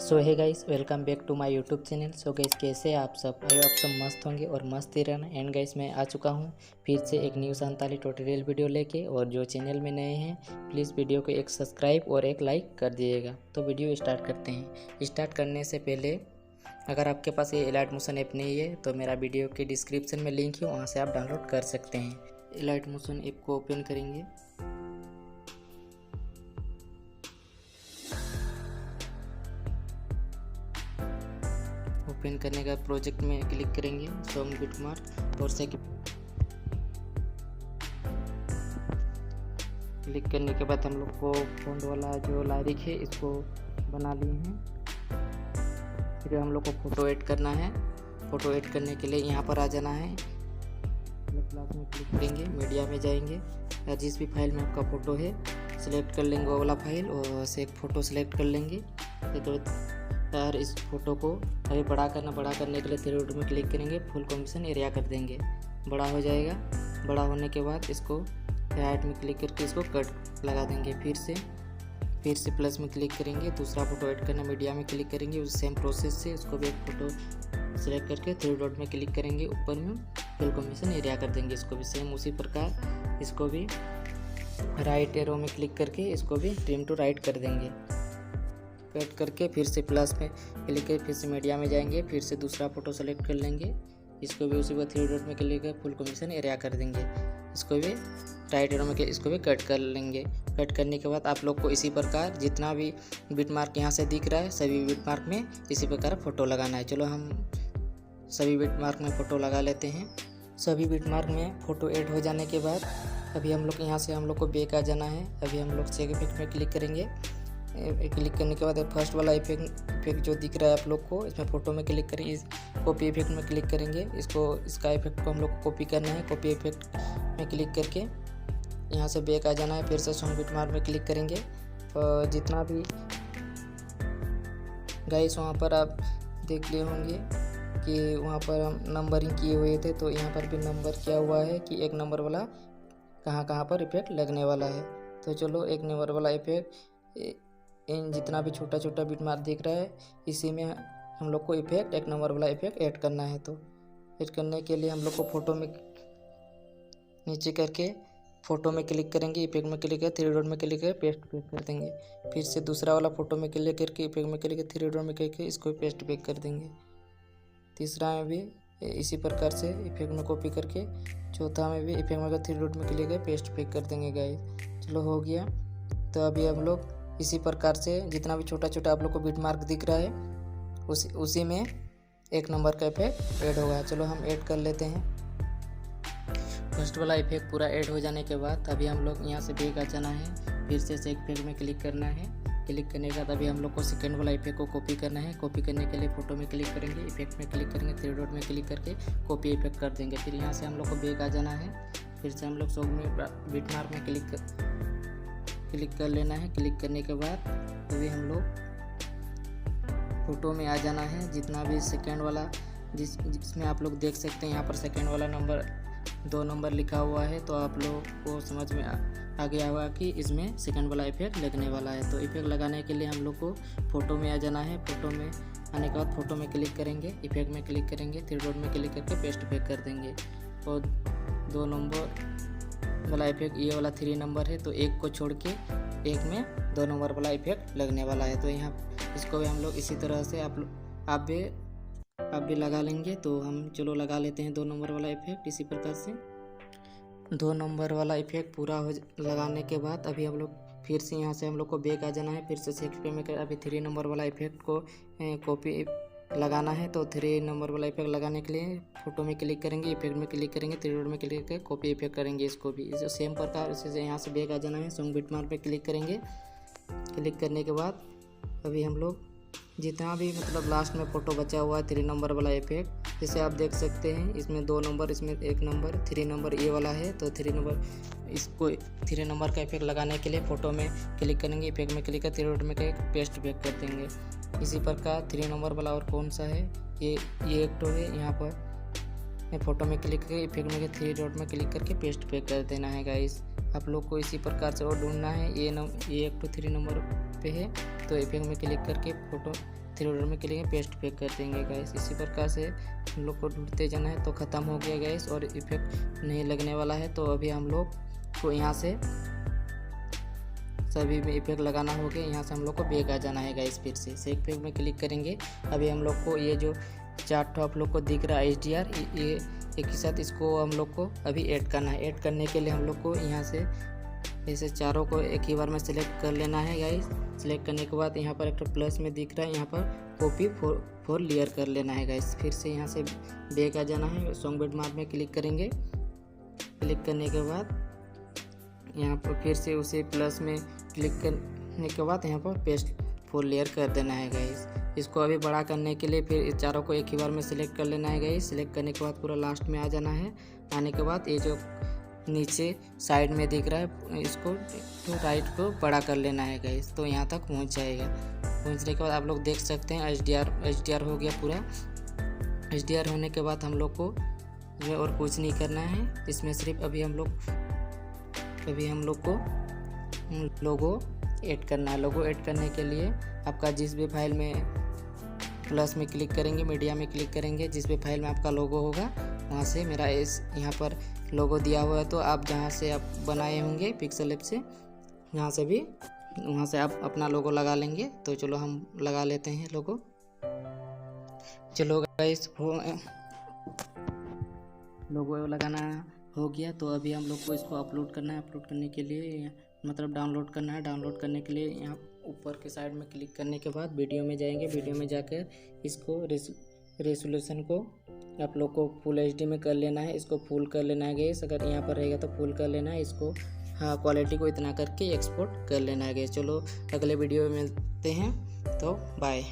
So hi guys, welcome back to my YouTube channel. So guys, कैसे हैं आप सब? आई आप सब मस्त होंगे और मस्त ही रहना। एंड गाइस, मैं आ चुका हूँ फिर से एक न्यू संताली ट्यूटोरियल वीडियो लेके। और जो चैनल में नए हैं प्लीज़ वीडियो को एक सब्सक्राइब और एक लाइक कर दीजिएगा। तो वीडियो स्टार्ट करते हैं। स्टार्ट करने से पहले अगर आपके पास ये एलाइट मोशन ऐप नहीं है तो मेरा वीडियो के डिस्क्रिप्शन में लिंक है, वहाँ से आप डाउनलोड कर सकते हैं। एलाइट मोशन ऐप को ओपन करेंगे। ओपन करने का प्रोजेक्ट में क्लिक करेंगे, सॉन्ग बिटमार्क, और क्लिक करने के बाद हम लोग को फॉन्ट वाला जो लाइरिक है इसको बना लिए हैं। फिर हम लोग को फ़ोटो ऐड करना है। फ़ोटो ऐड करने के लिए यहाँ पर आ जाना है, क्लास में क्लिक करेंगे, मीडिया में जाएंगे, जिस भी फाइल में आपका फ़ोटो है सिलेक्ट कर लेंगे वो वाला फाइल, और से एक फ़ोटो सेलेक्ट कर लेंगे। और इस फोटो को अभी बड़ा करने के लिए थ्री डॉट में क्लिक करेंगे, फुल कॉम्बिनेशन एरिया कर देंगे, बड़ा हो जाएगा। बड़ा होने के बाद इसको राइट में क्लिक करके इसको कट लगा देंगे। फिर से प्लस में क्लिक करेंगे, दूसरा फोटो ऐड करना, मीडिया में क्लिक करेंगे, उस सेम प्रोसेस से इसको भी एक फ़ोटो सेलेक्ट करके थ्री डॉट में क्लिक करेंगे, ऊपर में फुल कॉम्बिनेशन एरिया कर देंगे। इसको भी सेम उसी प्रकार इसको भी राइट एरो में क्लिक करके इसको भी ट्रिम टू राइट कर देंगे। कट करके फिर से प्लस में क्लिक करके फिर से मीडिया में जाएंगे, फिर से दूसरा फोटो सेलेक्ट कर लेंगे, इसको भी उसी पर थ्री डॉट में क्लिक करके फुल कॉम्बिनेशन एरिया कर देंगे। इसको भी राइट एरो में इसको भी कट कर लेंगे। कट करने के बाद आप लोग को इसी प्रकार जितना भी बिट मार्क यहाँ से दिख रहा है सभी बिट मार्क में इसी प्रकार फ़ोटो लगाना है। चलो हम सभी बिट मार्क में फ़ोटो लगा लेते हैं। सभी बिट मार्क में फ़ोटो ऐड हो जाने के बाद अभी हम लोग यहाँ से हम लोग को बैक आ जाना है। अभी हम लोग सेक इफेक्ट में क्लिक करेंगे। क्लिक करने के बाद फर्स्ट वाला इफेक्ट जो दिख रहा है आप लोग को, इसमें फ़ोटो में क्लिक करेंगे, इस कॉपी इफेक्ट में क्लिक करेंगे। इसका इफेक्ट को हम लोग को कॉपी करना है। कॉपी इफेक्ट में क्लिक करके यहाँ से बैक आ जाना है। फिर से सॉन्ग बिटमार्क में क्लिक करेंगे, और जितना भी गाइस वहाँ पर आप देख लिए होंगे कि वहाँ पर हम नंबरिंग किए हुए थे, तो यहाँ पर भी नंबर किया हुआ है कि एक नंबर वाला कहाँ पर इफेक्ट लगने वाला है। तो चलो एक नंबर वाला इफेक्ट इन जितना भी छोटा छोटा बिट मार्क दिख रहा है इसी में हम लोग को इफेक्ट एक नंबर वाला इफेक्ट ऐड करना है। तो ऐड करने के लिए हम लोग को फ़ोटो में नीचे करके फ़ोटो में क्लिक करेंगे, इफेक्ट में क्लिक कर थ्री डॉट में क्लिक कर पेस्ट कर देंगे। फिर से दूसरा वाला फ़ोटो में क्लिक करके इफेक्ट में क्लिक कर थ्री डॉट में क्लिक कर इसको पेस्ट बैक कर देंगे। तीसरा में भी इसी प्रकार से इफेक्ट में कॉपी करके, चौथा में भी इफेक्ट में थ्री डॉट में क्लिक कर पेस्ट बैक कर देंगे गाइस। चलो हो गया। तो अभी हम लोग इसी प्रकार से जितना भी छोटा छोटा आप लोग को बिट मार्क दिख रहा है उसी में एक नंबर का इफेक्ट ऐड होगा। चलो हम ऐड कर लेते हैं। फर्स्ट वाला इफेक्ट पूरा ऐड हो जाने के बाद अभी हम लोग यहाँ से बैक आ जाना है। फिर से इफेक्ट में क्लिक करना है। क्लिक करने के बाद अभी हम लोग को सेकेंड वाला इफेक्ट को कॉपी करना है। कॉपी करने के लिए फ़ोटो में क्लिक करेंगे, इफेक्ट में क्लिक करेंगे, थ्री डॉट में क्लिक करके कॉपी इफेक्ट कर देंगे। फिर यहाँ से हम लोग को बैक आ जाना है। फिर से हम लोग सॉन्ग में बिट मार्क में क्लिक कर लेना है। क्लिक करने के बाद अभी हम लोग फ़ोटो में आ जाना है। जितना भी सेकेंड वाला जिसमें आप लोग देख सकते हैं यहाँ पर सेकेंड वाला नंबर 2 नंबर लिखा हुआ है, तो आप लोग को समझ में आ गया होगा कि इसमें सेकेंड वाला इफेक्ट लगने वाला है। तो इफेक्ट लगाने के लिए हम लोग को फ़ोटो में आ जाना है। फ़ोटो में आने के बाद फ़ोटो में क्लिक करेंगे, इफेक्ट में क्लिक करेंगे, थ्री डॉट में क्लिक करके पेस्ट बैक कर देंगे। और 2 नंबर वाला इफेक्ट ये वाला 3 नंबर है, तो एक को छोड़ के एक में 2 नंबर वाला इफेक्ट लगने वाला है। तो यहाँ इसको भी हम लोग इसी तरह से आप भी लगा लेंगे। तो हम चलो लगा लेते हैं 2 नंबर वाला इफेक्ट इसी प्रकार से। 2 नंबर वाला इफेक्ट पूरा हो लगाने के बाद अभी हम लोग फिर से यहाँ से हम लोग को बैक आ जाना है। फिर से सेकेंड में अभी 3 नंबर वाला इफेक्ट को कॉपी लगाना है। तो 3 नंबर वाला इफेक्ट लगाने के लिए फ़ोटो में क्लिक करेंगे, इफेक्ट में क्लिक करेंगे, थ्री डॉट में क्लिक करके कॉपी इफेक्ट करेंगे। इसको भी इस सेम प्रकार से यहाँ से बैक आ जाना है। सॉन्ग बिट मार्क पे क्लिक करेंगे। क्लिक करने के बाद अभी हम लोग जितना भी मतलब लास्ट में फ़ोटो बचा हुआ है 3 नंबर वाला इफेक्ट, जैसे आप देख सकते हैं इसमें 2 नंबर, इसमें 1 नंबर, 3 नंबर ये वाला है। तो 3 नंबर इसको 3 नंबर का इफेक्ट लगाने के लिए फ़ोटो में क्लिक करेंगे, इफेक्ट में क्लिक कर थ्री डॉट में पेस्ट बैक कर देंगे। इसी प्रकार 3 नंबर वाला और कौन सा है ये एक तो है, यहाँ पर फ़ोटो में क्लिक करके इफेक्ट में थ्री डॉट में क्लिक करके पेस्ट बैक कर देना है गाइस। आप लोग को इसी प्रकार से और ढूंढना है। ये एक तो 3 नंबर पे है, तो इफेक्ट में क्लिक करके फ़ोटो थ्री डॉट में क्लिक पेस्ट इफेक्ट कर देंगे गाइस। इसी प्रकार से हम लोग को ढूंढते जाना है। तो ख़त्म हो गया गाइस और इफेक्ट नहीं लगने वाला है। तो अभी हम लोग को यहाँ से सभी में इफेक्ट लगाना हो गया। यहाँ से हम लोग को बैक आ जाना है गाइस। फिर से इफेक्ट में क्लिक करेंगे। अभी हम लोग को ये जो चार्ट आप लोग को दिख रहा है HDR, ये एक ही साथ इसको हम लोग को अभी ऐड करना है। ऐड करने के लिए हम लोग को यहाँ से ऐसे चारों को एक ही बार में सिलेक्ट कर लेना है गाइस। सिलेक्ट करने के बाद यहाँ पर एक प्लस में दिख रहा है, यहाँ पर कॉपी फॉर लेयर कर लेना है गाइस। फिर से यहाँ से बैक आ जाना है। सॉन्ग बिट मार्क में क्लिक करेंगे। क्लिक करने के बाद यहाँ पर फिर से उसे प्लस में क्लिक करने के बाद यहाँ पर पेस्ट फॉर लेयर कर देना है गाइस। इसको अभी बड़ा करने के लिए फिर इस चारों को एक ही बार में सिलेक्ट कर लेना है गाइस। सिलेक्ट करने के बाद पूरा लास्ट में आ जाना है। आने के बाद ये जो नीचे साइड में दिख रहा है इसको तो राइट को बड़ा कर लेना है गाइस। तो यहाँ तक पहुँच जाएगा। पहुँचने के बाद आप लोग देख सकते हैं HDR हो गया पूरा। HDR होने के बाद हम लोग को जो और कुछ नहीं करना है। इसमें सिर्फ अभी हम लोग को लोगो ऐड करना है। लोगो ऐड करने के लिए आपका जिस भी फाइल में प्लस में क्लिक करेंगे, मीडिया में क्लिक करेंगे, जिस भी फाइल में आपका लोगो होगा वहाँ से मेरा इस यहाँ पर लोगो दिया हुआ है। तो आप जहाँ से आप बनाए होंगे पिक्सेल ऐप से वहाँ से आप अपना लोगो लगा लेंगे। तो चलो हम लगा लेते हैं लोगो। चलो गाइस लोगो लगाना हो गया। तो अभी हम लोग को इसको अपलोड करना है। अपलोड करने के लिए मतलब डाउनलोड करना है। डाउनलोड करने के लिए यहाँ ऊपर के साइड में क्लिक करने के बाद वीडियो में जाएंगे। वीडियो में जाकर इसको रेसोल्यूशन को आप लोग को फुल HD में कर लेना है। इसको फुल कर लेना है गैस। अगर यहाँ पर रहेगा तो फुल कर लेना है। इसको क्वालिटी को इतना करके एक्सपोर्ट कर लेना है गैस। चलो अगले वीडियो में मिलते हैं। तो बाय।